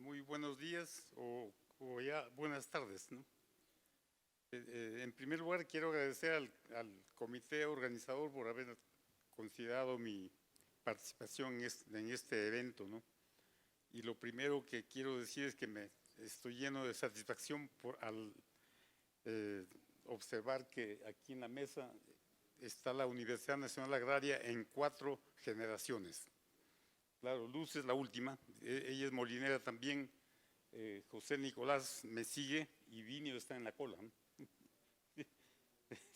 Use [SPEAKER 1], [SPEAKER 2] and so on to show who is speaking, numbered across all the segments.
[SPEAKER 1] muy buenos días o ya buenas tardes, ¿no? En primer lugar, quiero agradecer al comité organizador por haber considerado mi participación en este evento, ¿no? Y lo primero que quiero decir es que me estoy lleno de satisfacción al observar que aquí en la mesa está la Universidad Nacional Agraria en 4 generaciones. Claro, Luz es la última, ella es molinera también, José Nicolás me sigue y Vinio está en la cola, ¿no?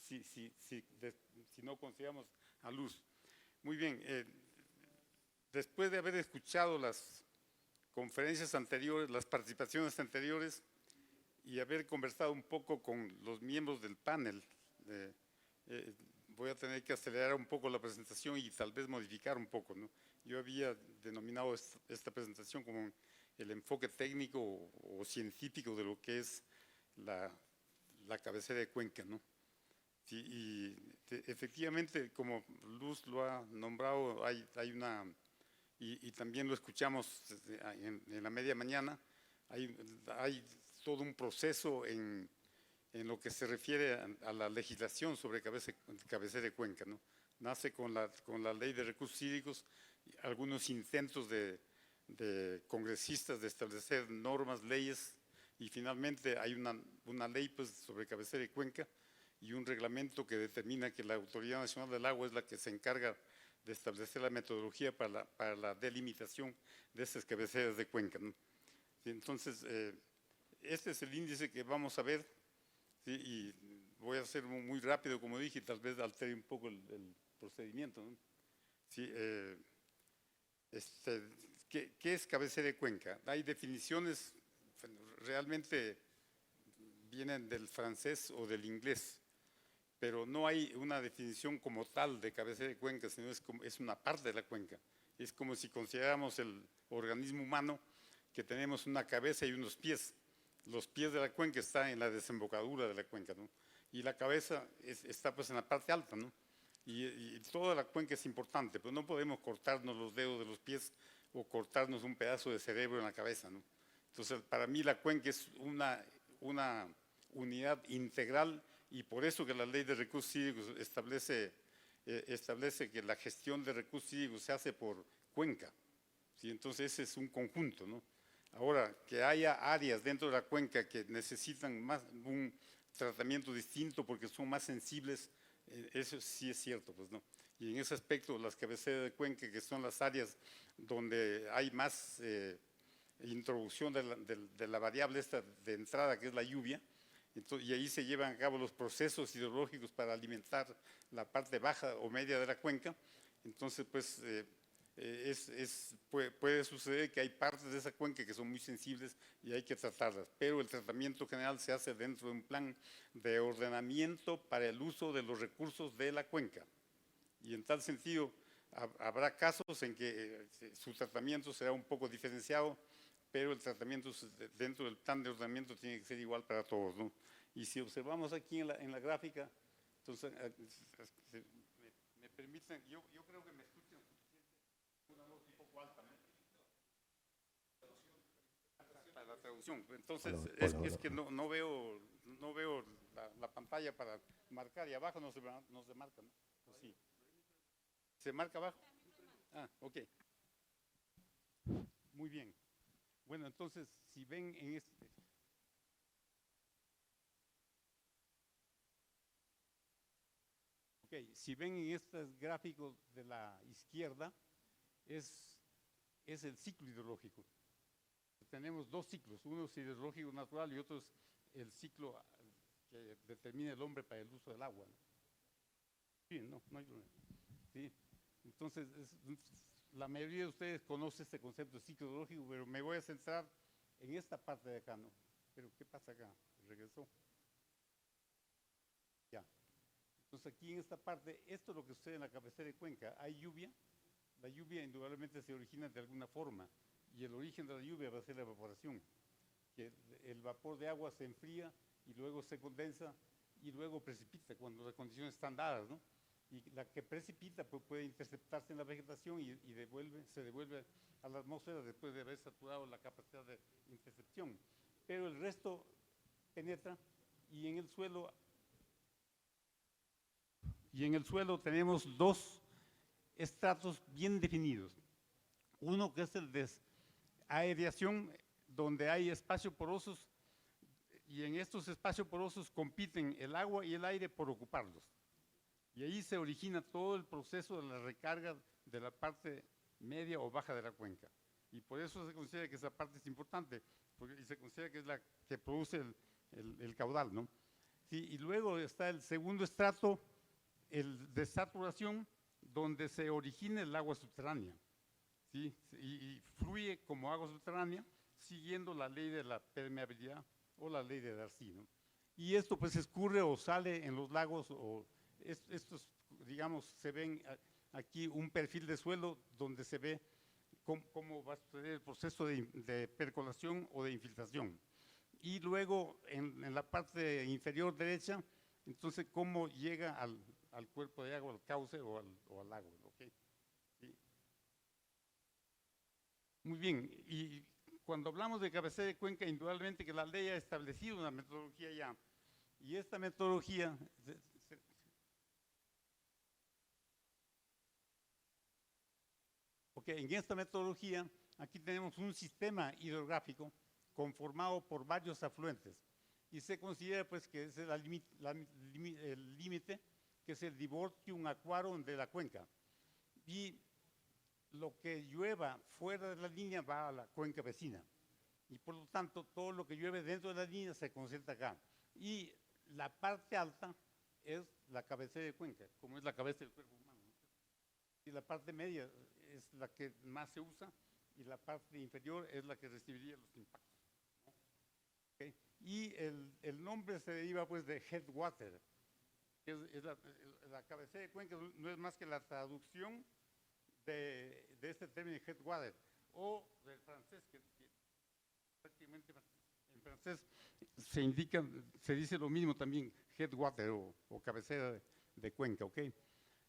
[SPEAKER 1] Si no consideramos a Luz. Muy bien, después de haber escuchado las conferencias anteriores, las participaciones anteriores y haber conversado un poco con los miembros del panel, voy a tener que acelerar un poco la presentación y tal vez modificar un poco, ¿no? Yo había denominado esta presentación como el enfoque técnico o científico de lo que es la cabecera de Cuenca, ¿no? Sí, y efectivamente, como Luz lo ha nombrado, hay una, y también lo escuchamos en la media mañana, hay todo un proceso en lo que se refiere a la legislación sobre cabecera de Cuenca, ¿no? Nace con la ley de recursos hídricos, algunos intentos de congresistas de establecer normas, leyes, y finalmente hay una ley pues, sobre cabecera de Cuenca y un reglamento que determina que la Autoridad Nacional del Agua es la que se encarga de establecer la metodología para la delimitación de esas cabeceras de cuenca, ¿no? Entonces, este es el índice que vamos a ver, ¿sí? Y voy a hacer muy rápido, como dije, y tal vez altere un poco el procedimiento, ¿no? Sí, ¿qué es cabecera de cuenca? Hay definiciones, realmente vienen del francés o del inglés, pero no hay una definición como tal de cabecera de cuenca, sino es una parte de la cuenca. Es como si consideráramos el organismo humano que tenemos una cabeza y unos pies. Los pies de la cuenca están en la desembocadura de la cuenca, ¿no? Y la cabeza está pues en la parte alta, ¿no? Y toda la cuenca es importante, pero no podemos cortarnos los dedos de los pies o cortarnos un pedazo de cerebro en la cabeza, ¿no? Entonces, para mí la cuenca es una unidad integral y por eso que la ley de recursos hídricos establece que la gestión de recursos hídricos se hace por cuenca, ¿sí? Entonces ese es un conjunto, ¿no? Ahora, que haya áreas dentro de la cuenca que necesitan un tratamiento distinto porque son más sensibles, eso sí es cierto, pues no. Y en ese aspecto las cabeceras de cuenca, que son las áreas donde hay más introducción de la variable esta de entrada que es la lluvia, y ahí se llevan a cabo los procesos hidrológicos para alimentar la parte baja o media de la cuenca. Entonces, pues, puede suceder que hay partes de esa cuenca que son muy sensibles y hay que tratarlas, pero el tratamiento general se hace dentro de un plan de ordenamiento para el uso de los recursos de la cuenca. Y en tal sentido, habrá casos en que su tratamiento será un poco diferenciado, pero el tratamiento dentro del plan de ordenamiento tiene que ser igual para todos, ¿no? Y si observamos aquí en la gráfica, entonces, me permiten, yo creo que me escuchan una voz un poco alta, ¿no? Para la traducción. Entonces, es que no veo la pantalla para marcar y abajo no se marca, ¿no? Pues sí. ¿Se marca abajo? Ah, ok. Muy bien. Bueno, entonces, si ven en este… Ok, si ven en estos gráficos de la izquierda, es el ciclo hidrológico. Tenemos dos ciclos, uno es hidrológico natural y otro es el ciclo que determina el hombre para el uso del agua, ¿no? Sí, no hay problema. Sí. Entonces, la mayoría de ustedes conoce este concepto de ciclo hidrológico, pero me voy a centrar en esta parte de acá, ¿no? Pero ¿qué pasa acá? Regresó. Ya. Entonces aquí en esta parte, esto es lo que sucede en la cabecera de cuenca. Hay lluvia, la lluvia indudablemente se origina de alguna forma y el origen de la lluvia va a ser la evaporación, que el vapor de agua se enfría y luego se condensa y luego precipita cuando las condiciones están dadas, ¿no? y la que precipita pues, puede interceptarse en la vegetación y se devuelve a la atmósfera después de haber saturado la capacidad de intercepción. Pero el resto penetra y en el suelo tenemos dos estratos bien definidos. Uno que es el de aereación, donde hay espacios porosos y en estos espacios porosos compiten el agua y el aire por ocuparlos. Y ahí se origina todo el proceso de la recarga de la parte media o baja de la cuenca. Y por eso se considera que esa parte es importante, porque se considera que es la que produce el caudal, ¿no? Sí, y luego está el segundo estrato, el de saturación, donde se origina el agua subterránea, ¿sí? Y fluye como agua subterránea, siguiendo la ley de la permeabilidad o la ley de Darcy, ¿no? Y esto pues escurre o sale en los lagos, o estos, digamos, se ven aquí un perfil de suelo donde se ve cómo va a suceder el proceso de percolación o de infiltración. Y luego en la parte inferior derecha, entonces cómo llega al cuerpo de agua, al cauce o al lago, ¿okay? ¿Sí? Muy bien, y cuando hablamos de cabecera de cuenca, indudablemente que la ley ha establecido una metodología ya, y esta metodología en esta metodología, aquí tenemos un sistema hidrográfico conformado por varios afluentes y se considera pues que es el límite, que es el divortium aquarum de la cuenca. Y lo que llueva fuera de la línea va a la cuenca vecina. Y por lo tanto, todo lo que llueve dentro de la línea se concentra acá. Y la parte alta es la cabecera de cuenca, como es la cabeza del cuerpo humano. Y la parte media es la que más se usa y la parte inferior es la que recibiría los impactos, ¿no? ¿Okay? Y el nombre se deriva pues de headwater, que es la cabecera de cuenca, no es más que la traducción de este término headwater, o del francés, que prácticamente en francés se dice lo mismo también, headwater o cabecera de cuenca, ¿ok?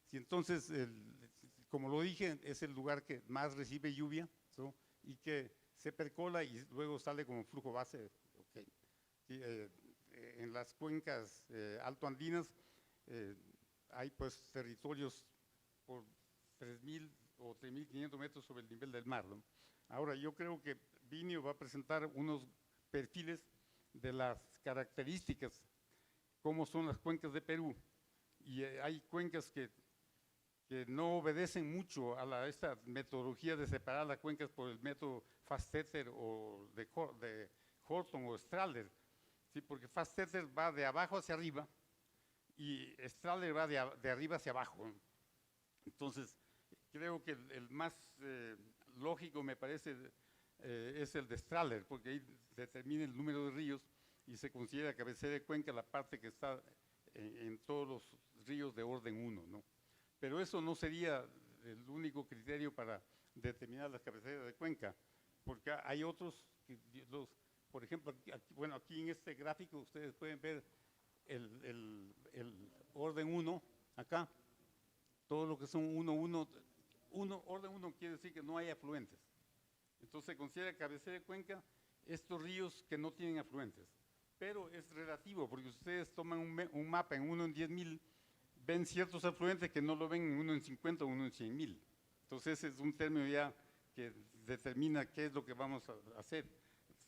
[SPEAKER 1] Si entonces, como lo dije, es el lugar que más recibe lluvia, ¿no? Y que se percola y luego sale como flujo base, ¿ok? Sí, en las cuencas altoandinas hay pues territorios por 3.000 o 3.500 metros sobre el nivel del mar, ¿no? Ahora, yo creo que Vinio va a presentar unos perfiles de las características, cómo son las cuencas de Perú. Y hay cuencas que no obedecen mucho a esta metodología de separar las cuencas por el método Fast-Tether o de Horton o Strahler, ¿sí? Porque Fast-Tether va de abajo hacia arriba y Strahler va de arriba hacia abajo. Entonces, creo que el más lógico me parece es el de Strahler, porque ahí determina el número de ríos y se considera cabecera de cuenca la parte que está en todos los ríos de orden 1, ¿no? Pero eso no sería el único criterio para determinar las cabeceras de cuenca, porque hay otros, por ejemplo, aquí en este gráfico ustedes pueden ver el orden 1 acá, todo lo que son 1, orden 1 quiere decir que no hay afluentes. Entonces se considera cabecera de cuenca estos ríos que no tienen afluentes. Pero es relativo, porque ustedes toman un mapa en 1 en 10.000, ven ciertos afluentes que no lo ven en 1 en 50 o 1 en 100.000. Entonces ese es un término ya que determina qué es lo que vamos a hacer.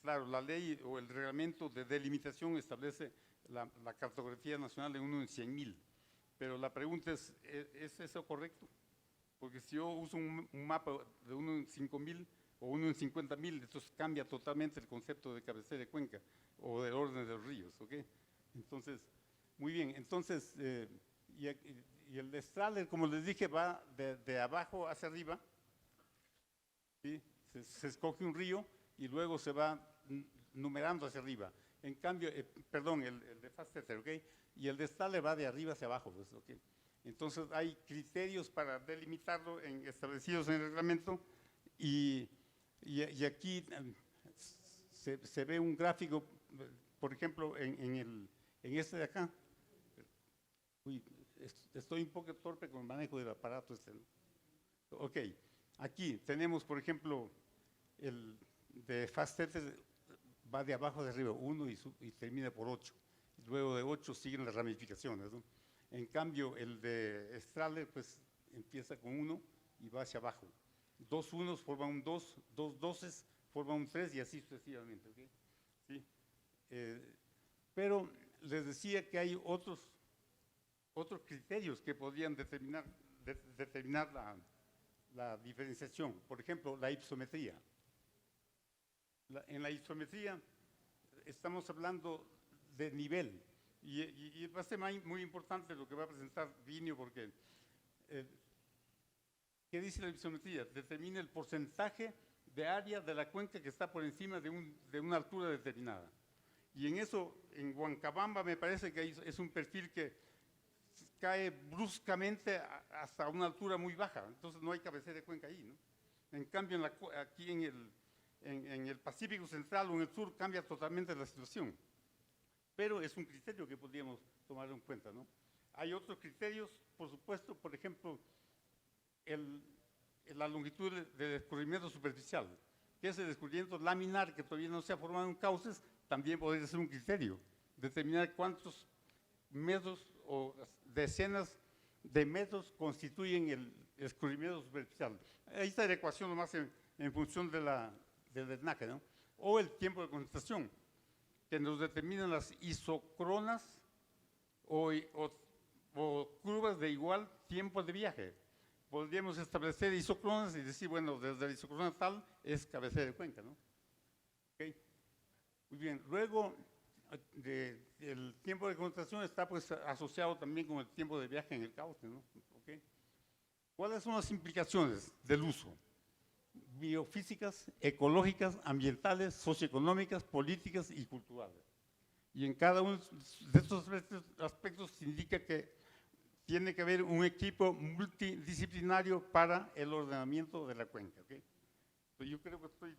[SPEAKER 1] Claro, la ley o el reglamento de delimitación establece la cartografía nacional de 1 en 100.000. Pero la pregunta ¿es eso correcto? Porque si yo uso un mapa de 1 en 5.000 o 1 en 50.000, entonces cambia totalmente el concepto de cabecera de cuenca o del orden de los ríos, ¿ok? Entonces, muy bien, entonces, y el de Strahler, como les dije, va de abajo hacia arriba, ¿sí? Se escoge un río y luego se va numerando hacia arriba. En cambio, perdón, el de Fast-Tether, ¿ok? Y el de Strahler va de arriba hacia abajo, pues, ¿ok? Entonces hay criterios para delimitarlo establecidos en el reglamento y aquí se ve un gráfico, por ejemplo, en este de acá. Uy, estoy un poco torpe con el manejo del aparato este, ¿no? Ok, aquí tenemos, por ejemplo, el de Fast-Tete va de abajo de arriba, 1 y termina por 8. Luego de 8 siguen las ramificaciones, ¿no? En cambio, el de Strahler, pues, empieza con 1 y va hacia abajo. 2 unos forman un 2, 2 doces forman un 3 y así sucesivamente, ¿ok? ¿Sí? Pero les decía que hay otros criterios que podrían determinar la diferenciación. Por ejemplo, la ipsometría. En la ipsometría estamos hablando de nivel y va a ser muy importante lo que va a presentar Vinio porque ¿qué dice la ipsometría? Determina el porcentaje de área de la cuenca que está por encima de una altura determinada. Y en eso, en Huancabamba me parece que es un perfil que cae bruscamente hasta una altura muy baja, entonces no hay cabecera de cuenca ahí, ¿no? En cambio, aquí en el Pacífico Central o en el sur cambia totalmente la situación. Pero es un criterio que podríamos tomar en cuenta, ¿no? Hay otros criterios, por supuesto, por ejemplo, la longitud del escurrimiento superficial, que ese descubrimiento laminar que todavía no se ha formado en cauces, también podría ser un criterio. Determinar cuántos metros o decenas de metros constituyen el escurrimiento superficial. Ahí está la ecuación nomás en función del drenaje, ¿no? O el tiempo de concentración, que nos determinan las isocronas o curvas de igual tiempo de viaje. Podríamos establecer isocronas y decir, bueno, desde la isocrona tal es cabecera de cuenca, ¿no? Okay. Muy bien, luego el tiempo de concentración está pues asociado también con el tiempo de viaje en el cauce, ¿no? Okay. ¿Cuáles son las implicaciones del uso? Biofísicas, ecológicas, ambientales, socioeconómicas, políticas y culturales. Y en cada uno de estos aspectos se indica que tiene que haber un equipo multidisciplinario para el ordenamiento de la cuenca. ¿Okay? Yo creo que estoy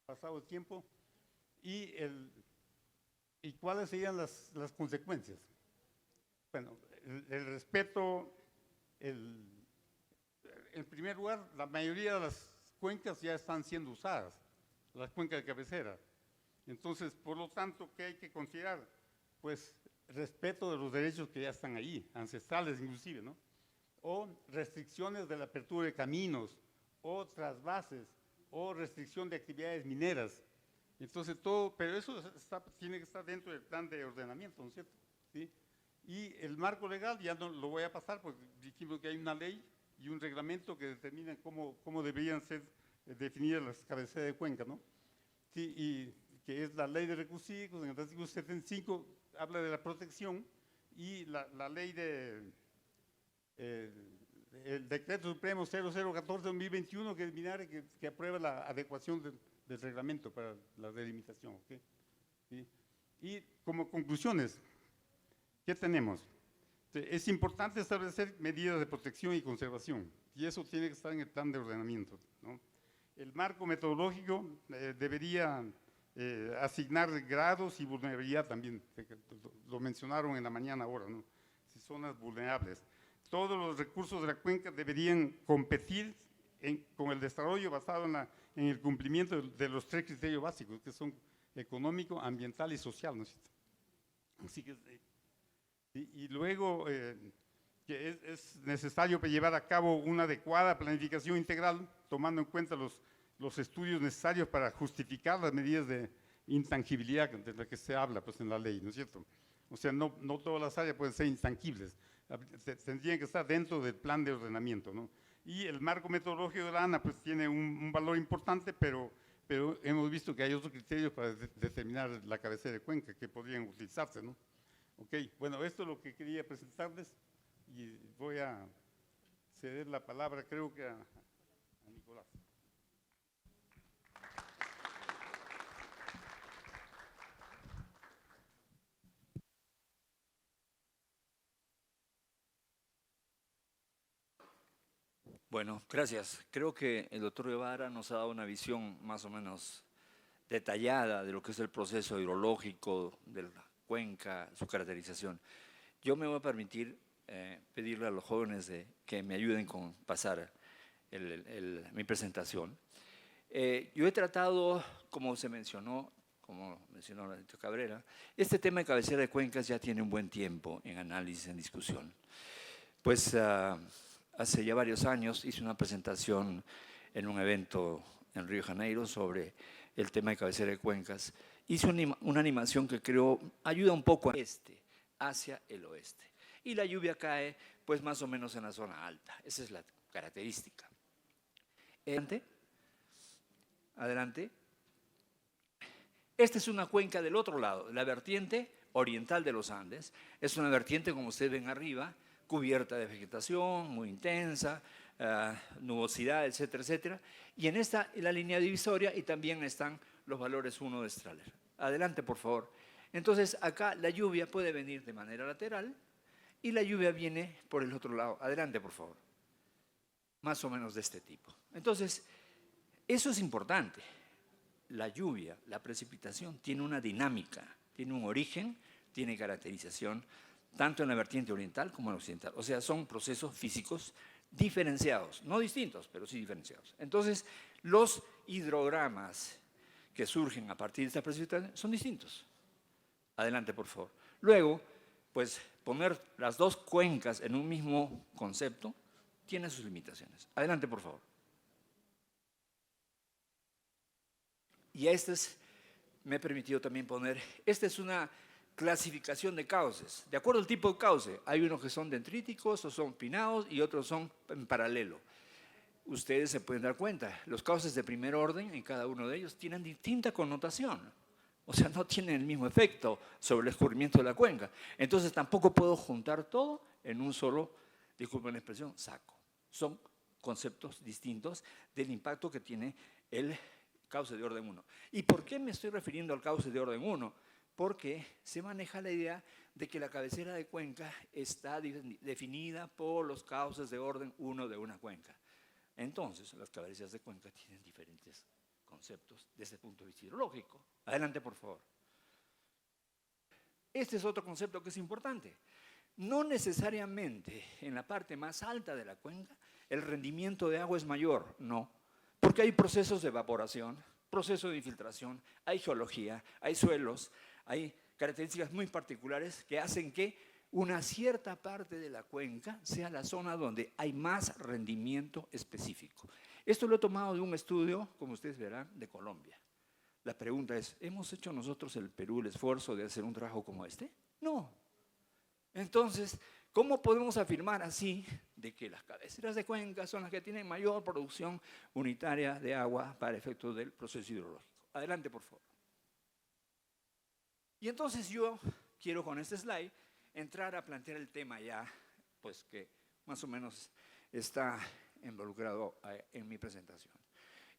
[SPEAKER 1] pasado el tiempo. ¿Y cuáles serían las consecuencias? Bueno, el respeto, en primer lugar, la mayoría de las cuencas ya están siendo usadas, las cuencas de cabecera. Entonces, por lo tanto, ¿qué hay que considerar? Pues respeto de los derechos que ya están ahí, ancestrales inclusive, ¿no? O restricciones de la apertura de caminos, o trasvases, o restricción de actividades mineras. Entonces, pero eso tiene que estar dentro del plan de ordenamiento, ¿no es cierto? ¿Sí? Y el marco legal, ya no lo voy a pasar, porque dijimos que hay una ley y un reglamento que determinan cómo deberían ser definidas las cabeceras de cuenca, ¿no? Sí, y que es la ley de recursos hídricos, en el artículo 75 habla de la protección y la ley el decreto supremo 0014-2021 que aprueba la adecuación del reglamento para la delimitación. ¿Okay? ¿Sí? Y como conclusiones, ¿qué tenemos? Es importante establecer medidas de protección y conservación y eso tiene que estar en el plan de ordenamiento, ¿no? El marco metodológico debería asignar grados y vulnerabilidad también, lo mencionaron en la mañana ahora, ¿no? Zonas vulnerables. Todos los recursos de la cuenca deberían competir con el desarrollo basado en el cumplimiento de los 3 criterios básicos, que son económico, ambiental y social, ¿no es cierto? Así que, y luego que es necesario llevar a cabo una adecuada planificación integral, tomando en cuenta los estudios necesarios para justificar las medidas de intangibilidad de las que se habla pues, en la ley, ¿no es cierto? O sea, no todas las áreas pueden ser intangibles, tendrían que estar dentro del plan de ordenamiento, ¿no? Y el marco metodológico de la ANA pues tiene un valor importante, pero hemos visto que hay otros criterios para determinar la cabecera de cuenca que podrían utilizarse, ¿no? Ok, bueno, esto es lo que quería presentarles y voy a ceder la palabra, creo que a Nicolás.
[SPEAKER 2] Bueno, gracias. Creo que el doctor Guevara nos ha dado una visión más o menos detallada de lo que es el proceso hidrológico de la cuenca, su caracterización. yo me voy a permitir pedirle a los jóvenes que me ayuden con pasar mi presentación. Yo he tratado, como mencionó la doctora Cabrera, este tema de cabecera de cuencas ya tiene un buen tiempo en análisis, en discusión. Pues hace ya varios años hice una presentación en un evento en Río de Janeiro sobre el tema de cabecera de cuencas. Hice una animación que creo ayuda un poco hacia el oeste. Y la lluvia cae pues más o menos en la zona alta. Esa es la característica. Adelante. Adelante. Esta es una cuenca del otro lado, la vertiente oriental de los Andes. Es una vertiente, como ustedes ven arriba, cubierta de vegetación muy intensa, nubosidad, etcétera, etcétera. Y en esta la línea divisoria y también están los valores 1 de Strahler. Adelante, por favor. Entonces, acá la lluvia puede venir de manera lateral y la lluvia viene por el otro lado. Adelante, por favor. Más o menos de este tipo. Entonces, eso es importante. La lluvia, la precipitación, tiene una dinámica, tiene un origen, tiene caracterización, tanto en la vertiente oriental como en la occidental. O sea, son procesos físicos diferenciados, no distintos, pero sí diferenciados. Entonces, los hidrogramas que surgen a partir de esta precipitación son distintos. Adelante, por favor. Luego, pues, poner las dos cuencas en un mismo concepto tiene sus limitaciones. Adelante, por favor. Y me he permitido también poner, esta es una clasificación de cauces. De acuerdo al tipo de cauce, hay unos que son dendríticos o son pinados y otros son en paralelo. Ustedes se pueden dar cuenta, los cauces de primer orden en cada uno de ellos tienen distinta connotación. O sea, no tienen el mismo efecto sobre el escurrimiento de la cuenca. Entonces tampoco puedo juntar todo en un solo, disculpen la expresión, saco. Son conceptos distintos del impacto que tiene el cauce de orden 1. ¿Y por qué me estoy refiriendo al cauce de orden 1? Porque se maneja la idea de que la cabecera de cuenca está definida por los cauces de orden 1 de una cuenca. Entonces, las cabeceras de cuenca tienen diferentes conceptos desde el punto de vista hidrológico. Adelante, por favor. Este es otro concepto que es importante. No necesariamente en la parte más alta de la cuenca el rendimiento de agua es mayor, no. Porque hay procesos de evaporación, procesos de infiltración, hay geología, hay suelos, hay características muy particulares que hacen que una cierta parte de la cuenca sea la zona donde hay más rendimiento específico. Esto lo he tomado de un estudio, como ustedes verán, de Colombia. La pregunta es, ¿hemos hecho nosotros el Perú el esfuerzo de hacer un trabajo como este? No. Entonces, ¿cómo podemos afirmar así de que las cabeceras de cuenca son las que tienen mayor producción unitaria de agua para efectos del proceso hidrológico? Adelante, por favor. Y entonces yo quiero con este slide entrar a plantear el tema ya, pues que más o menos está involucrado en mi presentación.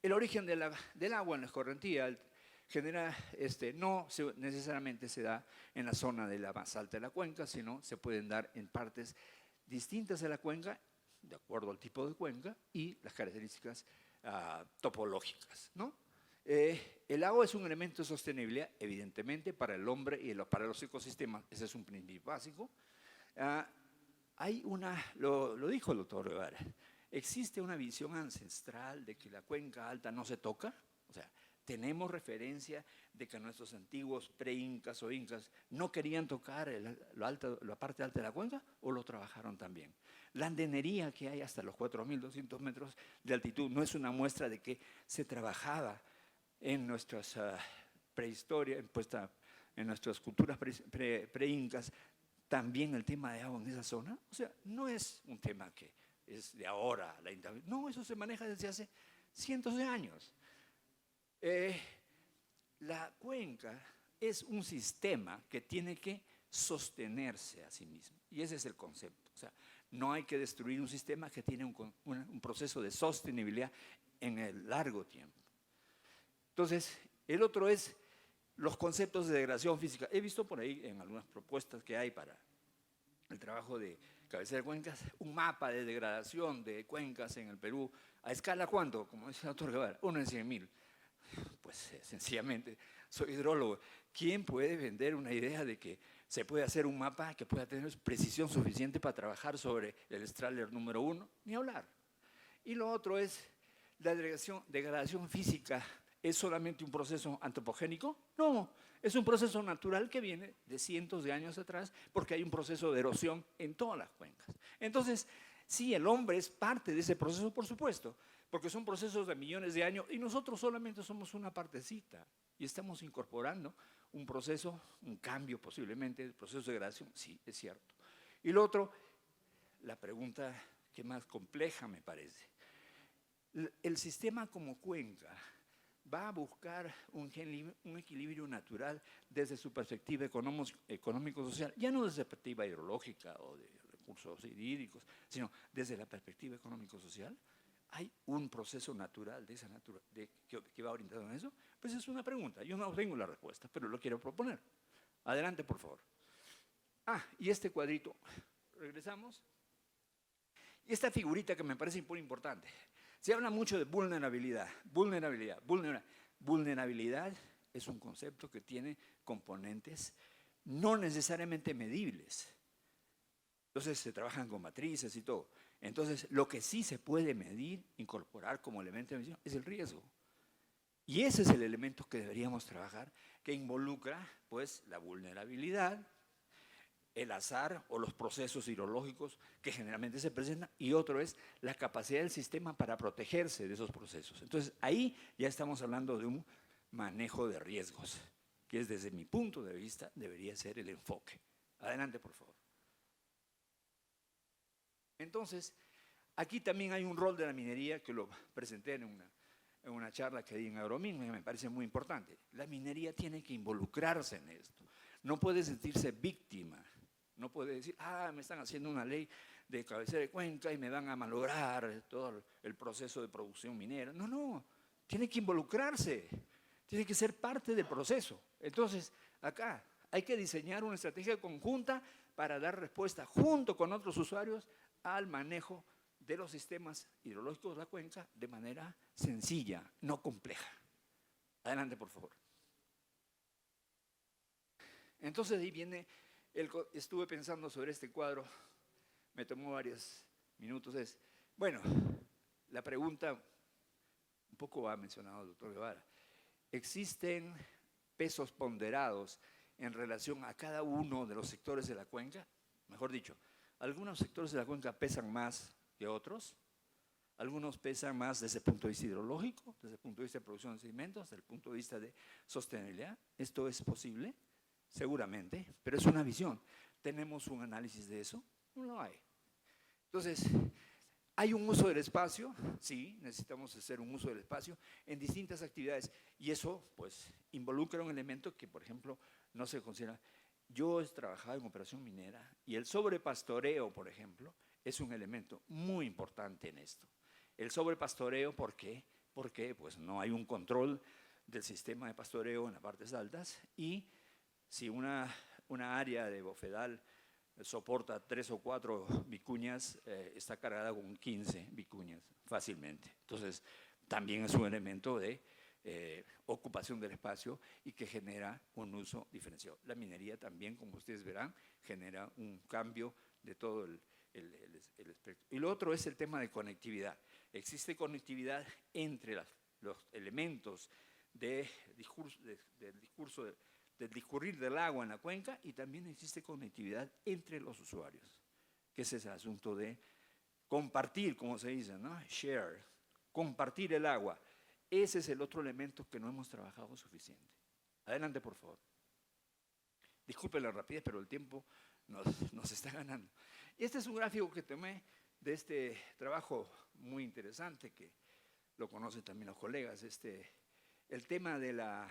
[SPEAKER 2] El origen del agua en la escorrentía no necesariamente se da en la zona de la más alta de la cuenca, sino se pueden dar en partes distintas de la cuenca, de acuerdo al tipo de cuenca y las características topológicas, ¿no? El agua es un elemento de sostenibilidad, evidentemente, para el hombre y para los ecosistemas. Ese es un principio básico. Lo dijo el doctor Guevara, existe una visión ancestral de que la cuenca alta no se toca. O sea, tenemos referencia de que nuestros antiguos pre-incas o incas no querían tocar la parte alta de la cuenca, o lo trabajaron también. La andenería que hay hasta los 4.200 metros de altitud no es una muestra de que se trabajaba en nuestras prehistoria, en nuestras culturas pre-incas, también el tema de agua en esa zona. O sea, no es un tema que es de ahora. No, eso se maneja desde hace cientos de años. La cuenca es un sistema que tiene que sostenerse a sí mismo. Y ese es el concepto. O sea, no hay que destruir un sistema que tiene un proceso de sostenibilidad en el largo tiempo. Entonces, el otro es los conceptos de degradación física. He visto por ahí en algunas propuestas que hay para el trabajo de cabecera de cuencas, un mapa de degradación de cuencas en el Perú. ¿A escala cuánto? Como dice el doctor Guevara, 1 en 100.000. Pues sencillamente, soy hidrólogo. ¿Quién puede vender una idea de que ¿Se puede hacer un mapa que pueda tener precisión suficiente para trabajar sobre el Strahler número 1? Ni hablar. Y lo otro es, ¿la degradación física es solamente un proceso antropogénico? No, es un proceso natural que viene de cientos de años atrás porque hay un proceso de erosión en todas las cuencas. Entonces, sí, el hombre es parte de ese proceso, por supuesto, porque son procesos de millones de años y nosotros solamente somos una partecita y estamos incorporando un proceso, un cambio posiblemente, el proceso de degradación, sí, es cierto. Y lo otro, la pregunta que más compleja me parece. El sistema como cuenca va a buscar un equilibrio natural desde su perspectiva económico-social, ya no desde la perspectiva hidrológica o de recursos hídricos, sino desde la perspectiva económico-social. ¿Hay un proceso natural de esa que va orientado en eso? Pues es una pregunta. Yo no tengo la respuesta, pero lo quiero proponer. Adelante, por favor. Y este cuadrito. Regresamos. Y esta figurita que me parece muy importante. Se habla mucho de vulnerabilidad. Vulnerabilidad es un concepto que tiene componentes no necesariamente medibles. Entonces se trabajan con matrices y todo. Entonces, lo que sí se puede medir, incorporar como elemento de medición, es el riesgo. Y ese es el elemento que deberíamos trabajar, que involucra, pues, la vulnerabilidad, el azar o los procesos hidrológicos que generalmente se presentan, y otro es la capacidad del sistema para protegerse de esos procesos. Entonces, ahí ya estamos hablando de un manejo de riesgos, que es, desde mi punto de vista, debería ser el enfoque. Adelante, por favor. Entonces, aquí también hay un rol de la minería que lo presenté en una charla que di en Agromin, que me parece muy importante. La minería tiene que involucrarse en esto. No puede sentirse víctima. No puede decir, me están haciendo una ley de cabecera de cuenca y me van a malograr todo el proceso de producción minera. No, tiene que involucrarse. Tiene que ser parte del proceso. Entonces, acá hay que diseñar una estrategia conjunta para dar respuesta junto con otros usuarios al manejo de los sistemas hidrológicos de la cuenca de manera sencilla, no compleja. Adelante, por favor. Entonces ahí viene, estuve pensando sobre este cuadro, me tomó varios minutos, bueno, la pregunta, un poco ha mencionado el doctor Guevara, ¿existen pesos ponderados en relación a cada uno de los sectores de la cuenca? Mejor dicho, algunos sectores de la cuenca pesan más que otros, algunos pesan más desde el punto de vista hidrológico, desde el punto de vista de producción de sedimentos, desde el punto de vista de sostenibilidad. ¿Esto es posible? Seguramente, pero es una visión. ¿Tenemos un análisis de eso? No lo hay. Entonces, ¿hay un uso del espacio? Sí, necesitamos hacer un uso del espacio en distintas actividades y eso, pues, involucra un elemento que, por ejemplo, no se considera. Yo he trabajado en operación minera y el sobrepastoreo, por ejemplo, es un elemento muy importante en esto. El sobrepastoreo, ¿por qué? Porque pues, no hay un control del sistema de pastoreo en las partes altas y si una área de bofedal soporta 3 o 4 vicuñas, está cargada con 15 vicuñas fácilmente. Entonces, también es un elemento de ocupación del espacio y que genera un uso diferenciado. La minería también, como ustedes verán, genera un cambio de todo el espectro. Y lo otro es el tema de conectividad. Existe conectividad entre los elementos del discurrir del agua en la cuenca y también existe conectividad entre los usuarios, que ese es el asunto de compartir, como se dice, ¿no? Share, compartir el agua. Ese es el otro elemento que no hemos trabajado suficiente. Adelante, por favor. Disculpe la rapidez, pero el tiempo nos está ganando. Y este es un gráfico que tomé de este trabajo muy interesante, que lo conocen también los colegas, el tema de la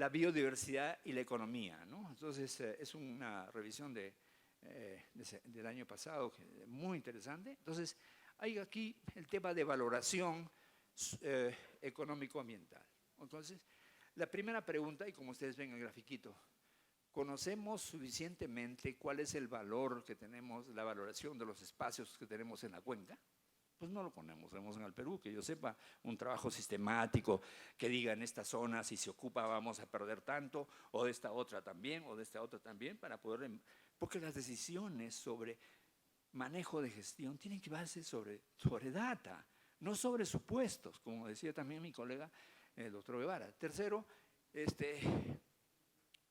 [SPEAKER 2] biodiversidad y la economía, ¿no? Entonces, es una revisión del año pasado, muy interesante. Entonces, hay aquí el tema de valoración económico-ambiental. Entonces, la primera pregunta, y como ustedes ven en el grafiquito, ¿conocemos suficientemente cuál es el valor que tenemos, la valoración de los espacios que tenemos en la cuenca? Pues no lo tenemos en el Perú, que yo sepa, un trabajo sistemático que diga en esta zona si se ocupa vamos a perder tanto, o de esta otra también, o de esta otra también, para poder, porque las decisiones sobre manejo de gestión tienen que basarse sobre data, no sobre supuestos, como decía también mi colega, el doctor Guevara. Tercero,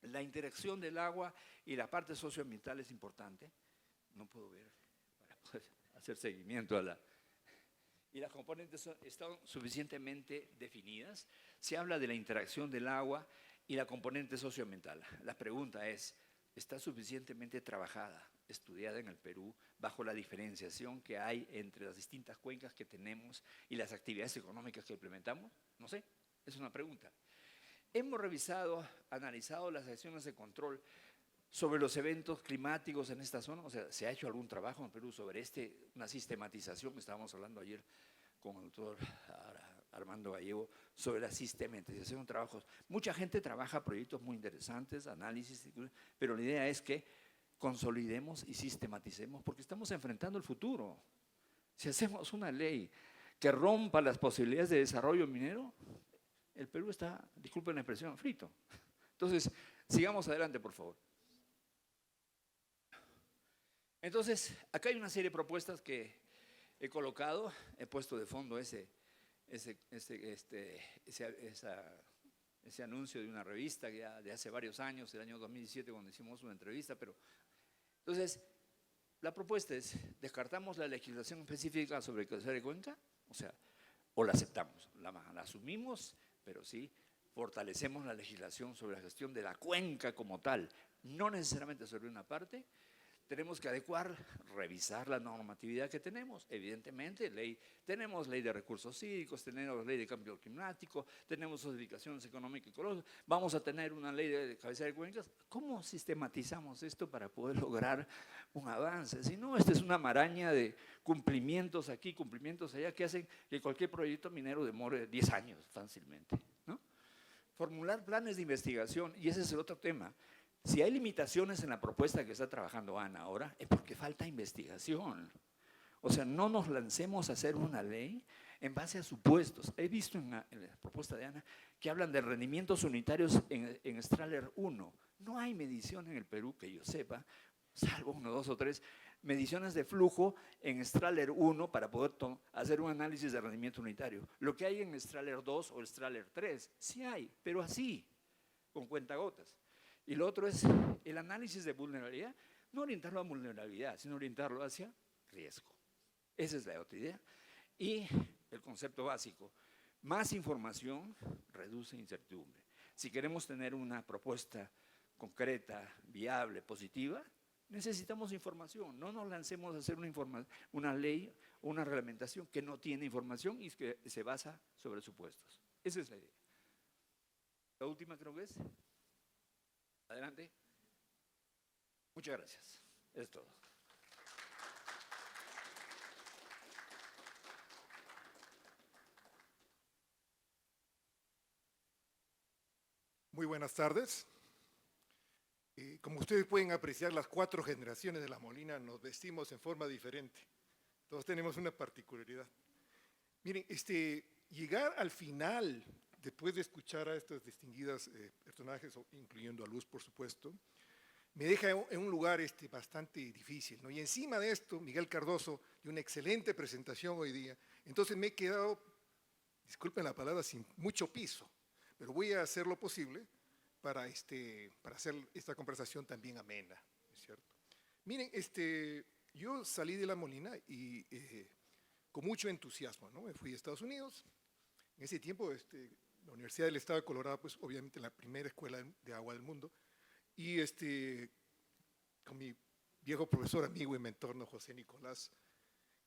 [SPEAKER 2] la interacción del agua y la parte socioambiental es importante. No puedo ver para poder hacer seguimiento a la... Y las componentes están suficientemente definidas. Se habla de la interacción del agua y la componente socioambiental. La pregunta es, ¿está suficientemente trabajada, estudiada en el Perú, bajo la diferenciación que hay entre las distintas cuencas que tenemos y las actividades económicas que implementamos? No sé, es una pregunta. Hemos revisado, analizado las acciones de control sobre los eventos climáticos en esta zona. O sea, ¿se ha hecho algún trabajo en Perú sobre una sistematización? Estábamos hablando ayer con el doctor Armando Gallego sobre la sistematización de trabajos. Mucha gente trabaja proyectos muy interesantes, análisis, pero la idea es que consolidemos y sistematicemos porque estamos enfrentando el futuro. Si hacemos una ley que rompa las posibilidades de desarrollo minero, el Perú está, disculpen la expresión, frito. Entonces, sigamos adelante, por favor. Entonces, acá hay una serie de propuestas que he colocado, he puesto de fondo ese anuncio de una revista que ya de hace varios años, el año 2017 cuando hicimos una entrevista, pero entonces la propuesta es, ¿descartamos la legislación específica sobre cabecera de cuenca? O sea, o la aceptamos, la asumimos, pero sí fortalecemos la legislación sobre la gestión de la cuenca como tal, no necesariamente sobre una parte. Tenemos que adecuar, revisar la normatividad que tenemos. Evidentemente, tenemos ley de recursos hídricos, tenemos ley de cambio climático, tenemos zonificaciones económicas y ecológicas, vamos a tener una ley de cabecera de cuencas. ¿Cómo sistematizamos esto para poder lograr un avance? Si no, esta es una maraña de cumplimientos aquí, cumplimientos allá, que hacen que cualquier proyecto minero demore 10 años fácilmente, ¿no? Formular planes de investigación, y ese es el otro tema. Si hay limitaciones en la propuesta que está trabajando Ana ahora, es porque falta investigación. O sea, no nos lancemos a hacer una ley en base a supuestos. He visto en la propuesta de Ana que hablan de rendimientos unitarios en Strahler 1. No hay medición en el Perú, que yo sepa, salvo 1, 2 o 3, mediciones de flujo en Strahler 1 para poder hacer un análisis de rendimiento unitario. Lo que hay en Strahler 2 o Strahler 3, sí hay, pero así, con cuentagotas. Y lo otro es el análisis de vulnerabilidad, no orientarlo a vulnerabilidad, sino orientarlo hacia riesgo. Esa es la otra idea. Y el concepto básico, más información reduce incertidumbre. Si queremos tener una propuesta concreta, viable, positiva, necesitamos información. No nos lancemos a hacer una ley o una reglamentación que no tiene información y que se basa sobre supuestos. Esa es la idea. La última creo que es... Adelante. Muchas gracias. Es todo.
[SPEAKER 3] Muy buenas tardes. Como ustedes pueden apreciar, las 4 generaciones de La Molina nos vestimos en forma diferente. Todos tenemos una particularidad. Miren, llegar al final, después de escuchar a estos distinguidos personajes, incluyendo a Luz, por supuesto, me deja en un lugar bastante difícil, ¿no? Y encima de esto, Miguel Cardoso dio una excelente presentación hoy día. Entonces me he quedado, disculpen la palabra, sin mucho piso, pero voy a hacer lo posible para hacer esta conversación también amena, ¿es cierto? Miren, yo salí de La Molina y con mucho entusiasmo, ¿no? Me fui a Estados Unidos. En ese tiempo, la Universidad del Estado de Colorado, pues obviamente la primera escuela de agua del mundo, y con mi viejo profesor, amigo y mentor, ¿no? José Nicolás,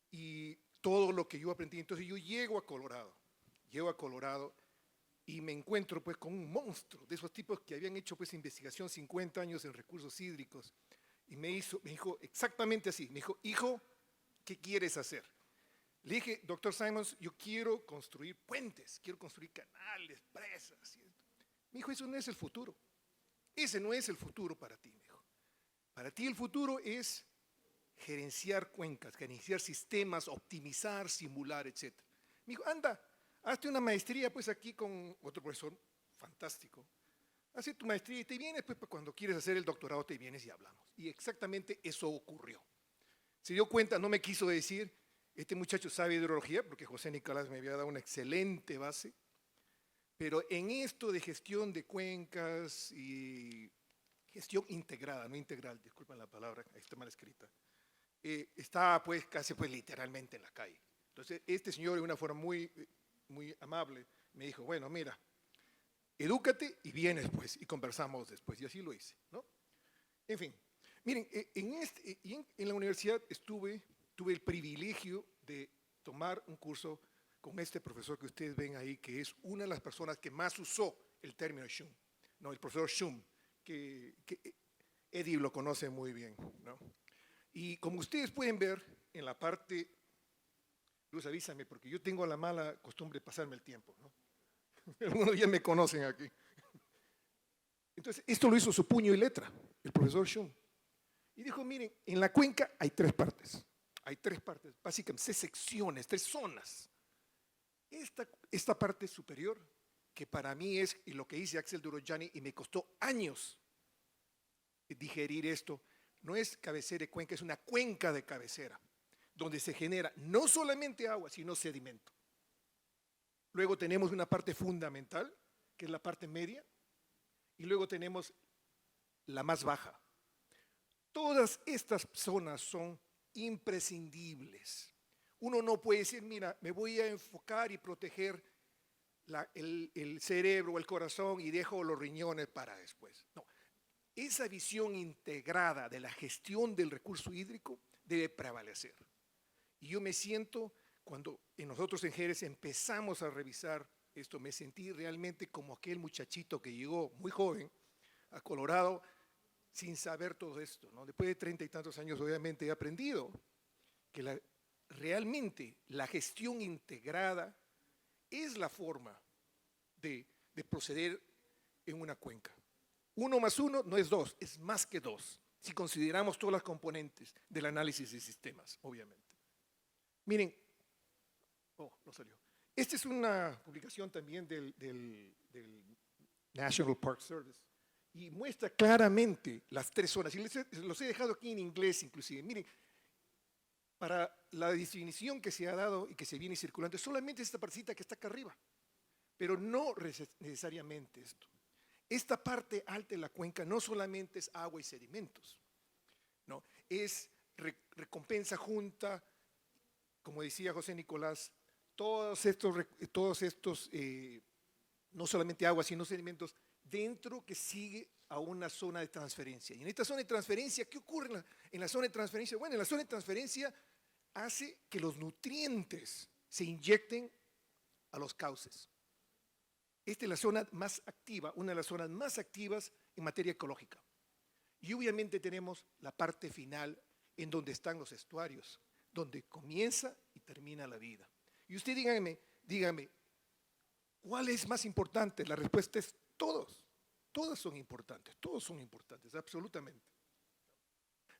[SPEAKER 3] y todo lo que yo aprendí. Entonces yo llego a Colorado y me encuentro pues con un monstruo de esos tipos que habían hecho pues investigación 50 años en recursos hídricos, y me dijo exactamente así, me dijo: hijo, ¿qué quieres hacer? Le dije: doctor Simons, yo quiero construir puentes, quiero construir canales, presas. Me dijo: eso no es el futuro. Ese no es el futuro para ti, me dijo. Para ti el futuro es gerenciar cuencas, gerenciar sistemas, optimizar, simular, etc. Me dijo, anda, hazte una maestría pues aquí con otro profesor fantástico. Hace tu maestría y te vienes, pues cuando quieres hacer el doctorado te vienes y hablamos. Y exactamente eso ocurrió. Se dio cuenta, no me quiso decir, este muchacho sabe hidrología, porque José Nicolás me había dado una excelente base, pero en esto de gestión de cuencas y gestión integrada, no integral, disculpen la palabra, ahí está mal escrita, estaba pues casi pues literalmente en la calle. Entonces este señor de una forma muy amable me dijo, bueno, mira, edúcate y vienes pues y conversamos después, y así lo hice, ¿no? En fin, miren, en la universidad tuve el privilegio de tomar un curso con este profesor que ustedes ven ahí, que es una de las personas que más usó el término Shum, ¿no? El profesor Shum, que Eddie lo conoce muy bien, ¿no? Y como ustedes pueden ver en la parte, Luz, avísame, porque yo tengo la mala costumbre de pasarme el tiempo, ¿no? Algunos ya me conocen aquí. Entonces, esto lo hizo su puño y letra, el profesor Shum. Y dijo, miren, en la cuenca hay tres partes, básicamente 6 secciones, 3 zonas. Esta parte superior, que para mí es y lo que dice Axel Durojani, y me costó años digerir esto, no es cabecera de cuenca, es una cuenca de cabecera, donde se genera no solamente agua, sino sedimento. Luego tenemos una parte fundamental, que es la parte media, y luego tenemos la más baja. Todas estas zonas son imprescindibles. Uno no puede decir, mira, me voy a enfocar y proteger el cerebro o el corazón y dejo los riñones para después. No, esa visión integrada de la gestión del recurso hídrico debe prevalecer. Y yo me siento, cuando nosotros en Jerez empezamos a revisar esto, me sentí realmente como aquel muchachito que llegó muy joven a Colorado sin saber todo esto, ¿no? Después de 30 y tantos años, obviamente, he aprendido que realmente la gestión integrada es la forma de proceder en una cuenca. 1 más 1 no es 2, es más que 2, si consideramos todas las componentes del análisis de sistemas, obviamente. Miren, no salió. Esta es una publicación también del National Park Service y muestra claramente las 3 zonas. Y los he dejado aquí en inglés inclusive. Miren, para la definición que se ha dado y que se viene circulando, solamente esta partecita que está acá arriba, pero no necesariamente esto. Esta parte alta de la cuenca no solamente es agua y sedimentos, ¿no? Es recompensa junta, como decía José Nicolás, todos estos no solamente agua, sino sedimentos, dentro que sigue a una zona de transferencia. Y en esta zona de transferencia, ¿qué ocurre en la zona de transferencia? Bueno, en la zona de transferencia hace que los nutrientes se inyecten a los cauces. Esta es la zona más activa, una de las zonas más activas en materia ecológica. Y obviamente tenemos la parte final en donde están los estuarios, donde comienza y termina la vida. Y usted dígame, ¿cuál es más importante? La respuesta es todos son importantes, absolutamente.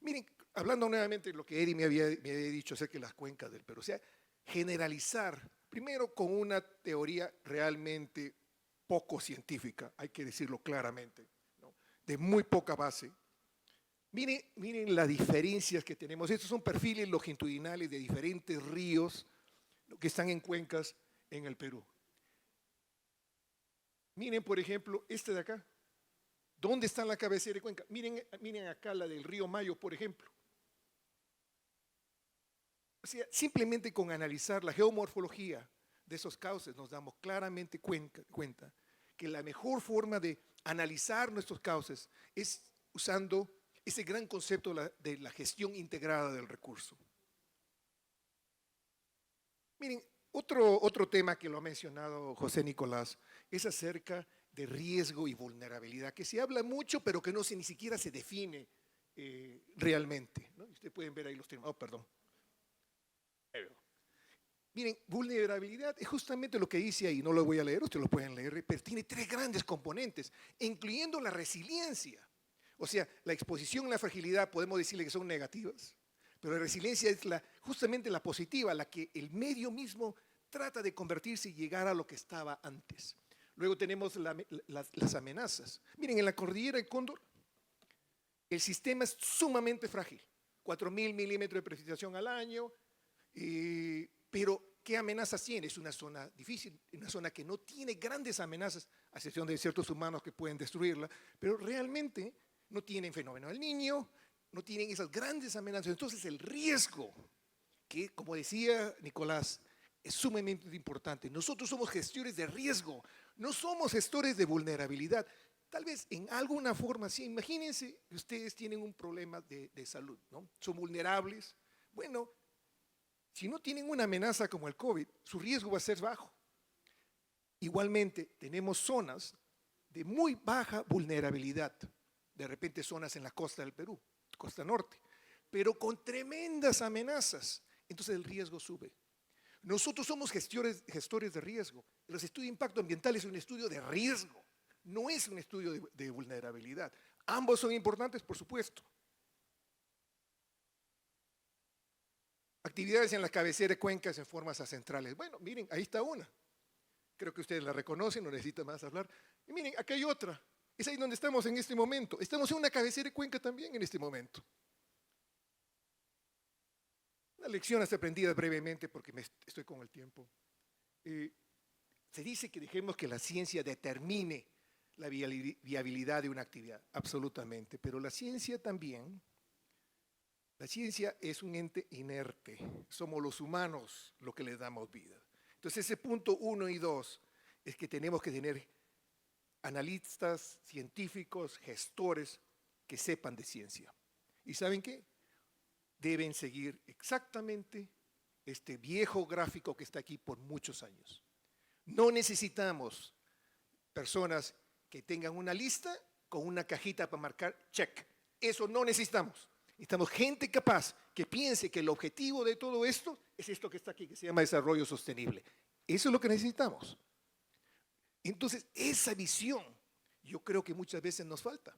[SPEAKER 3] Miren, hablando nuevamente de lo que Eddie me había dicho acerca de las cuencas del Perú, o sea, generalizar, primero con una teoría realmente poco científica, hay que decirlo claramente, ¿no? De muy poca base. Miren las diferencias que tenemos. Estos son perfiles longitudinales de diferentes ríos que están en cuencas en el Perú. Miren, por ejemplo, este de acá. ¿Dónde está la cabecera de cuenca? Miren acá la del río Mayo, por ejemplo. O sea, simplemente con analizar la geomorfología de esos cauces nos damos claramente cuenta que la mejor forma de analizar nuestros cauces es usando ese gran concepto de la gestión integrada del recurso. Miren, otro tema que lo ha mencionado José Nicolás es acerca de riesgo y vulnerabilidad, que se habla mucho, pero que ni siquiera se define realmente, ¿no? Ustedes pueden ver ahí los términos. Perdón. Miren, vulnerabilidad es justamente lo que dice ahí, no lo voy a leer, ustedes lo pueden leer, pero tiene 3 grandes componentes, incluyendo la resiliencia. O sea, la exposición y la fragilidad podemos decirle que son negativas, pero la resiliencia es justamente la positiva, la que el medio mismo trata de convertirse y llegar a lo que estaba antes. Luego tenemos las amenazas. Miren, en la cordillera de Cóndor, el sistema es sumamente frágil, 4.000 milímetros de precipitación al año, pero ¿qué amenazas tiene? Es una zona difícil, una zona que no tiene grandes amenazas, a excepción de ciertos humanos que pueden destruirla, pero realmente no tienen fenómeno del Niño, no tienen esas grandes amenazas. Entonces el riesgo, que como decía Nicolás, es sumamente importante. Nosotros somos gestores de riesgo, no somos gestores de vulnerabilidad. Tal vez en alguna forma, sí, imagínense que ustedes tienen un problema de salud, ¿no? Son vulnerables. Bueno, si no tienen una amenaza como el COVID, su riesgo va a ser bajo. Igualmente, tenemos zonas de muy baja vulnerabilidad. De repente zonas en la costa del Perú, costa norte, pero con tremendas amenazas. Entonces el riesgo sube. Nosotros somos gestores de riesgo. Los estudios de impacto ambiental es un estudio de riesgo, no es un estudio de vulnerabilidad. Ambos son importantes, por supuesto. Actividades en las cabeceras de cuencas en formas acentrales. Bueno, miren, ahí está una. Creo que ustedes la reconocen, no necesita más hablar. Y miren, acá hay otra. Es ahí donde estamos en este momento. Estamos en una cabecera de cuenca también en este momento. Una lección hasta aprendida brevemente porque estoy con el tiempo. Se dice que dejemos que la ciencia determine la viabilidad de una actividad, absolutamente, pero la ciencia también, la ciencia es un ente inerte, somos los humanos los que le damos vida. Entonces ese punto 1 y 2 es que tenemos que tener analistas, científicos, gestores que sepan de ciencia. ¿Y saben qué? Deben seguir exactamente este viejo gráfico que está aquí por muchos años. No necesitamos personas que tengan una lista con una cajita para marcar check. Eso no necesitamos. Necesitamos gente capaz que piense que el objetivo de todo esto es esto que está aquí, que se llama desarrollo sostenible. Eso es lo que necesitamos. Entonces, esa visión yo creo que muchas veces nos falta.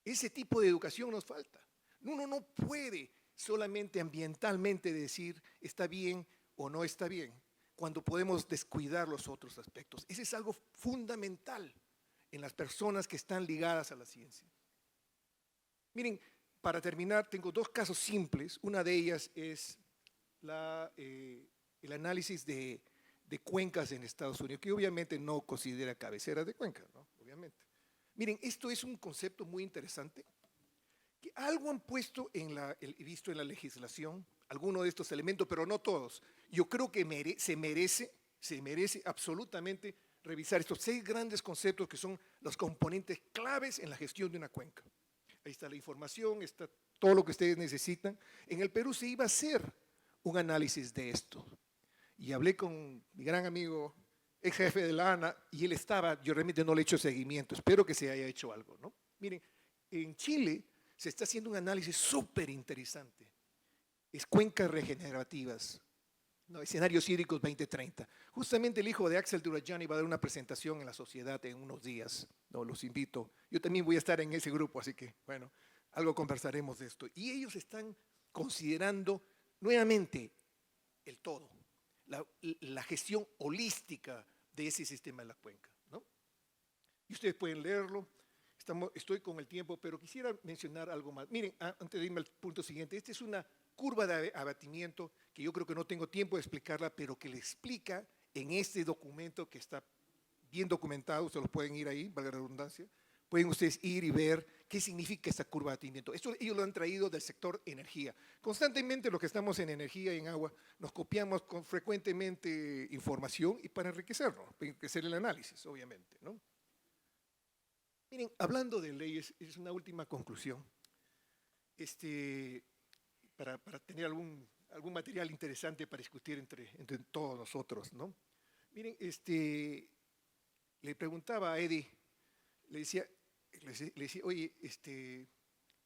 [SPEAKER 3] Ese tipo de educación nos falta. Uno no puede solamente ambientalmente decir está bien o no está bien, cuando podemos descuidar los otros aspectos. Ese es algo fundamental en las personas que están ligadas a la ciencia. Miren, para terminar, tengo dos casos simples. Una de ellas es el análisis de cuencas en Estados Unidos, que obviamente no considera cabeceras de cuencas, ¿no? Obviamente. Miren, esto es un concepto muy interesante, que algo han puesto visto en la legislación, algunos de estos elementos, pero no todos. Yo creo que se merece absolutamente revisar estos 6 grandes conceptos que son los componentes claves en la gestión de una cuenca. Ahí está la información, está todo lo que ustedes necesitan. En el Perú se iba a hacer un análisis de esto. Y hablé con mi gran amigo, ex jefe de la ANA, y él estaba, yo realmente no le he hecho seguimiento, espero que se haya hecho algo, ¿no? Miren, en Chile se está haciendo un análisis súper interesante. Es cuencas regenerativas, ¿no? Escenarios hídricos 2030. Justamente el hijo de Axel Turajani va a dar una presentación en la sociedad en unos días, ¿no? Los invito. Yo también voy a estar en ese grupo, así que, bueno, algo conversaremos de esto. Y ellos están considerando nuevamente el todo, la gestión holística de ese sistema de la cuenca, ¿no? Y ustedes pueden leerlo. Estoy con el tiempo, pero quisiera mencionar algo más. Miren, antes de irme al punto siguiente, esta es una curva de abatimiento que yo creo que no tengo tiempo de explicarla, pero que le explica en este documento que está bien documentado. Ustedes lo pueden ir ahí, valga la redundancia. Pueden ustedes ir y ver qué significa esta curva de abatimiento. Esto ellos lo han traído del sector energía. Constantemente los que estamos en energía y en agua nos copiamos frecuentemente información y para enriquecernos, para enriquecer el análisis, obviamente, ¿no? Miren, hablando de leyes, es una última conclusión. Para tener algún material interesante para discutir entre todos nosotros, ¿no? Miren, le preguntaba a Eddie, le decía, oye,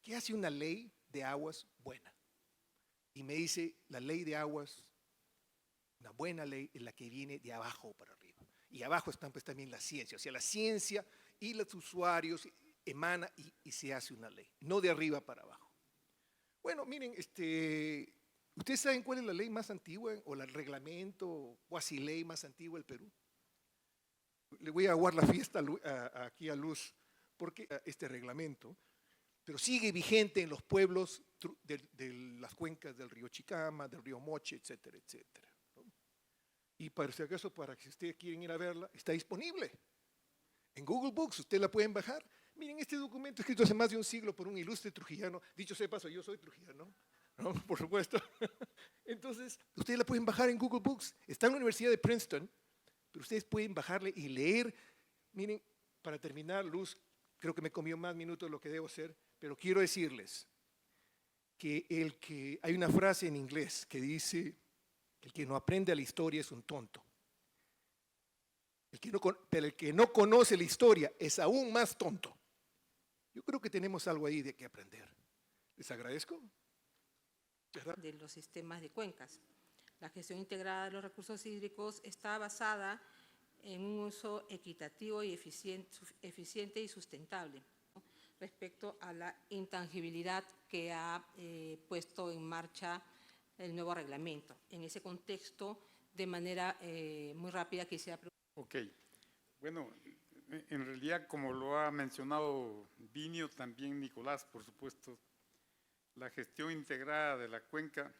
[SPEAKER 3] ¿qué hace una ley de aguas buena? Y me dice, la ley de aguas, una buena ley es la que viene de abajo para arriba. Y abajo están pues también la ciencia, o sea, la ciencia y los usuarios emana y se hace una ley, no de arriba para abajo. Bueno, miren, ¿ustedes saben cuál es la ley más antigua o el reglamento o cuasi ley más antigua del Perú? Le voy a aguar la fiesta aquí a Luz, porque este reglamento, pero sigue vigente en los pueblos de las cuencas del río Chicama, del río Moche, etcétera, etcétera, ¿no? Y para si acaso, para que ustedes quieren ir a verla, está disponible. En Google Books, ustedes la pueden bajar. Miren, este documento escrito hace más de un siglo por un ilustre trujillano, dicho sea de paso, yo soy trujillano, ¿no? Por supuesto. Entonces, ustedes la pueden bajar en Google Books. Está en la Universidad de Princeton, pero ustedes pueden bajarle y leer. Miren, para terminar, Luz, creo que me comió más minutos de lo que debo hacer, pero quiero decirles que hay una frase en inglés que dice, el que no aprende la historia es un tonto. Pero el que no conoce la historia es aún más tonto. Yo creo que tenemos algo ahí de que aprender. Les agradezco. ¿Verdad?
[SPEAKER 4] De los sistemas de cuencas. La gestión integrada de los recursos hídricos está basada en un uso equitativo y eficiente y sustentable, ¿no? Respecto a la intangibilidad que ha puesto en marcha el nuevo reglamento. En ese contexto, de manera muy rápida, quisiera preguntar.
[SPEAKER 1] Ok, bueno, en realidad, como lo ha mencionado Vinio, también Nicolás, por supuesto, la gestión integrada de la cuenca,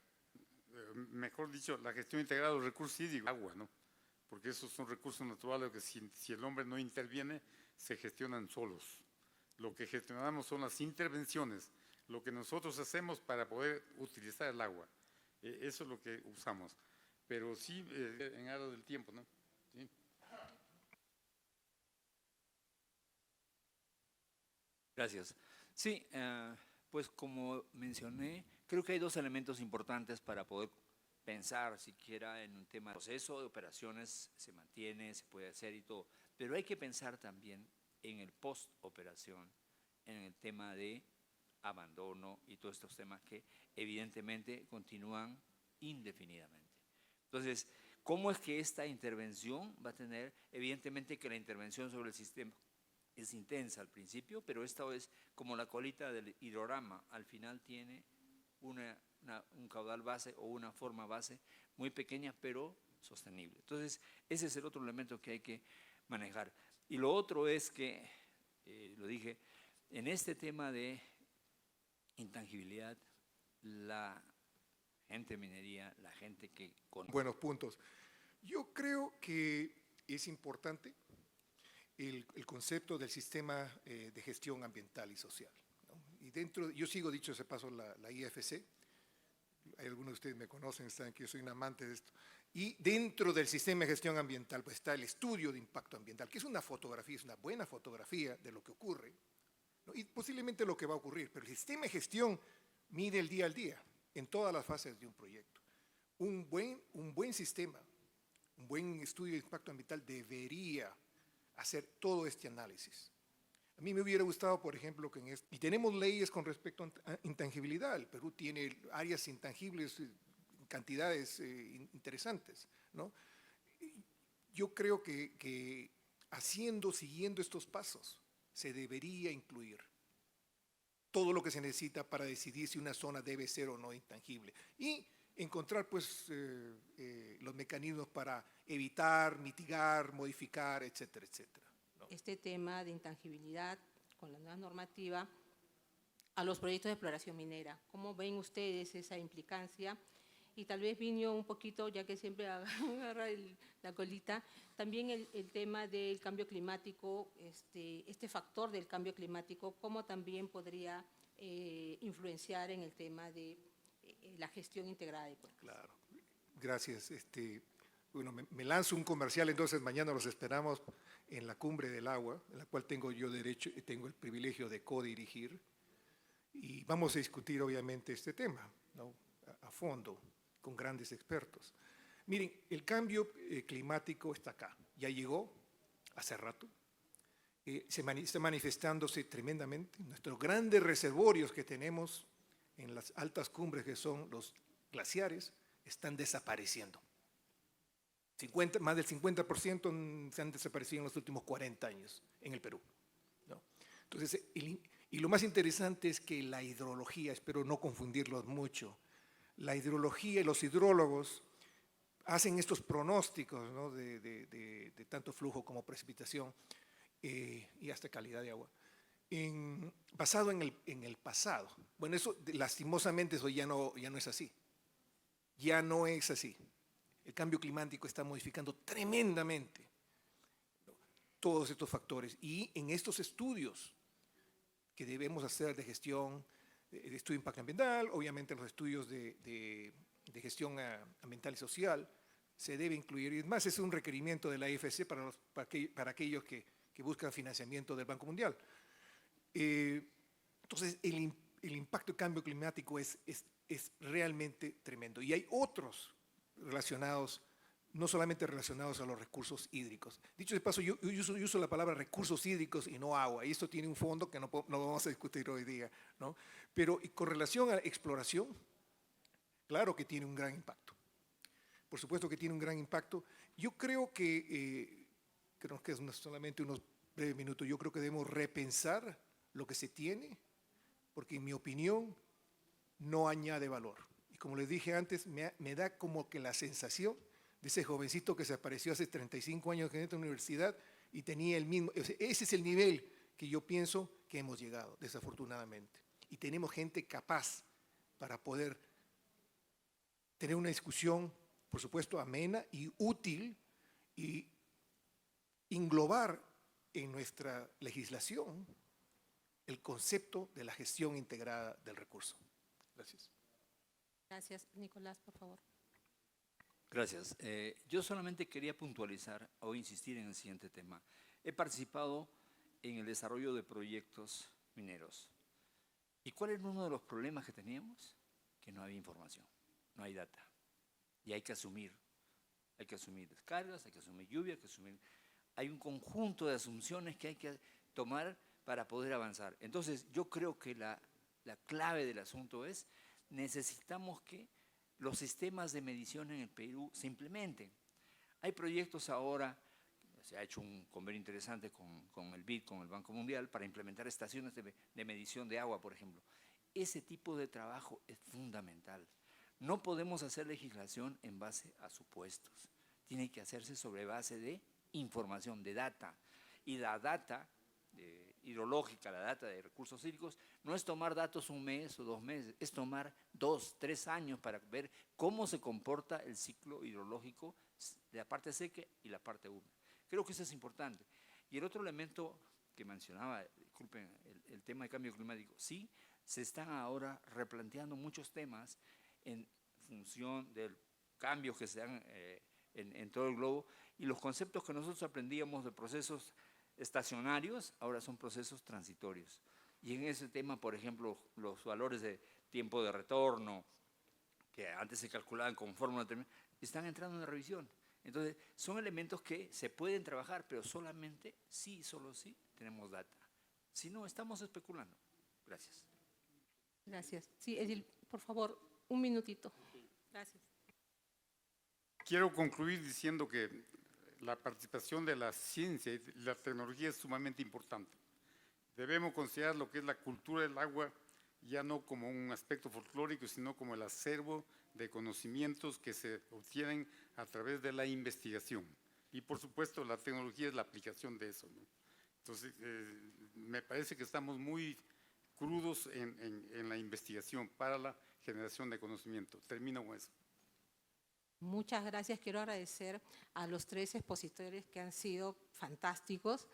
[SPEAKER 1] mejor dicho, la gestión integrada de los recursos hídricos, agua, ¿no? Porque esos son recursos naturales que si el hombre no interviene, se gestionan solos. Lo que gestionamos son las intervenciones, lo que nosotros hacemos para poder utilizar el agua. Eso es lo que usamos. Pero sí, en aras del tiempo, ¿no? ¿Sí?
[SPEAKER 2] Gracias. Sí, pues como mencioné, creo que hay dos elementos importantes para poder pensar siquiera en un tema de proceso de operaciones, se mantiene, se puede hacer y todo, pero hay que pensar también en el post-operación, en el tema de abandono y todos estos temas que evidentemente continúan indefinidamente. Entonces, ¿cómo es que esta intervención va a tener? Evidentemente que la intervención sobre el sistema es intensa al principio, pero esta es como la colita del hidrorama, al final tiene un caudal base o una forma base muy pequeña pero sostenible. Entonces, ese es el otro elemento que hay que manejar. Y lo otro es que, lo dije, en este tema de intangibilidad, la gente de minería, la gente que conoce.
[SPEAKER 3] Buenos puntos. Yo creo que es importante el concepto del sistema de gestión ambiental y social, ¿no? Y dentro, yo sigo dicho ese paso la IFC, hay algunos de ustedes me conocen, saben que yo soy un amante de esto, y dentro del sistema de gestión ambiental pues está el estudio de impacto ambiental, que es una fotografía, es una buena fotografía de lo que ocurre, ¿no? Y posiblemente lo que va a ocurrir, pero el sistema de gestión mide el día al día, en todas las fases de un proyecto. Un buen sistema, un buen estudio de impacto ambiental debería hacer todo este análisis. A mí me hubiera gustado, por ejemplo, que y tenemos leyes con respecto a intangibilidad. El Perú tiene áreas intangibles en cantidades interesantes, ¿no? Yo creo que siguiendo estos pasos, se debería incluir todo lo que se necesita para decidir si una zona debe ser o no intangible. Y encontrar pues los mecanismos para evitar, mitigar, modificar, etcétera, etcétera, ¿no?
[SPEAKER 4] Este tema de intangibilidad con la nueva normativa a los proyectos de exploración minera. ¿Cómo ven ustedes esa implicancia? Y tal vez Vinio un poquito, ya que siempre agarra la colita, también el tema del cambio climático, este factor del cambio climático, cómo también podría influenciar en el tema de la gestión integrada de cuencas.
[SPEAKER 3] Claro, gracias. Bueno, me lanzo un comercial, entonces mañana los esperamos en la Cumbre del Agua, en la cual tengo yo derecho y tengo el privilegio de codirigir, y vamos a discutir obviamente este tema, ¿no? a fondo, con grandes expertos. Miren, el cambio climático está acá, ya llegó hace rato, está manifestándose tremendamente. Nuestros grandes reservorios que tenemos en las altas cumbres, que son los glaciares, están desapareciendo. Más del 50% se han desaparecido en los últimos 40 años en el Perú, ¿no? Entonces, Y lo más interesante es que la hidrología, espero no confundirlos mucho, la hidrología y los hidrólogos hacen estos pronósticos, ¿no?, de tanto flujo como precipitación y hasta calidad de agua, basado en el pasado. Bueno, eso lastimosamente eso ya no es así. Ya no es así. El cambio climático está modificando tremendamente todos estos factores. Y en estos estudios que debemos hacer de gestión, de estudio de impacto ambiental, obviamente los estudios de gestión ambiental y social, se debe incluir. Y además es un requerimiento de la IFC para aquellos que buscan financiamiento del Banco Mundial. Entonces, el impacto del cambio climático es realmente tremendo. Y hay otros relacionados, no solamente relacionados a los recursos hídricos. Dicho de paso, yo uso la palabra recursos hídricos y no agua, y esto tiene un fondo que no vamos a discutir hoy día, ¿no? Pero con relación a la exploración, claro que tiene un gran impacto. Por supuesto que tiene un gran impacto. Yo creo que es solamente unos breves minutos, yo creo que debemos repensar lo que se tiene, porque en mi opinión no añade valor. Y como les dije antes, me da como que la sensación de ese jovencito que se apareció hace 35 años en esta universidad y tenía el mismo, o sea, ese es el nivel que yo pienso que hemos llegado, desafortunadamente. Y tenemos gente capaz para poder tener una discusión, por supuesto, amena y útil, y englobar en nuestra legislación el concepto de la gestión integrada del recurso. Gracias.
[SPEAKER 4] Gracias. Nicolás, por favor.
[SPEAKER 2] Gracias. Yo solamente quería puntualizar o insistir en el siguiente tema. He participado en el desarrollo de proyectos mineros. ¿Y cuál era uno de los problemas que teníamos? Que no había información, no hay data. Y hay que asumir descargas, hay que asumir lluvia, hay un conjunto de asunciones que hay que tomar para poder avanzar. Entonces, yo creo que la clave del asunto es, necesitamos que los sistemas de medición en el Perú se implementen. Hay proyectos ahora, se ha hecho un convenio interesante con el BID, con el Banco Mundial, para implementar estaciones de medición de agua, por ejemplo. Ese tipo de trabajo es fundamental. No podemos hacer legislación en base a supuestos. Tiene que hacerse sobre base de información, de data. Y la data hidrológica, la data de recursos hídricos, no es tomar datos un mes o 2 meses, es tomar 2, 3 años para ver cómo se comporta el ciclo hidrológico de la parte seca y la parte húmeda. Creo que eso es importante. Y el otro elemento que mencionaba, disculpen, el tema de cambio climático, sí, se están ahora replanteando muchos temas en función del cambio que se dan en todo el globo, y los conceptos que nosotros aprendíamos de procesos estacionarios ahora son procesos transitorios. Y en ese tema, por ejemplo, los valores de tiempo de retorno, que antes se calculaban con fórmula determinada, están entrando en la revisión. Entonces, son elementos que se pueden trabajar, pero solamente sí, solo sí, tenemos data. Si no, estamos especulando. Gracias.
[SPEAKER 4] Gracias. Sí, Edil, por favor, un minutito. Gracias.
[SPEAKER 1] Quiero concluir diciendo que la participación de la ciencia y la tecnología es sumamente importante. Debemos considerar lo que es la cultura del agua ya no como un aspecto folclórico, sino como el acervo de conocimientos que se obtienen a través de la investigación. Y por supuesto la tecnología es la aplicación de eso, ¿no? Entonces, me parece que estamos muy crudos en la investigación para la generación de conocimiento. Termino con eso.
[SPEAKER 4] Muchas gracias. Quiero agradecer a los 3 expositores que han sido fantásticos.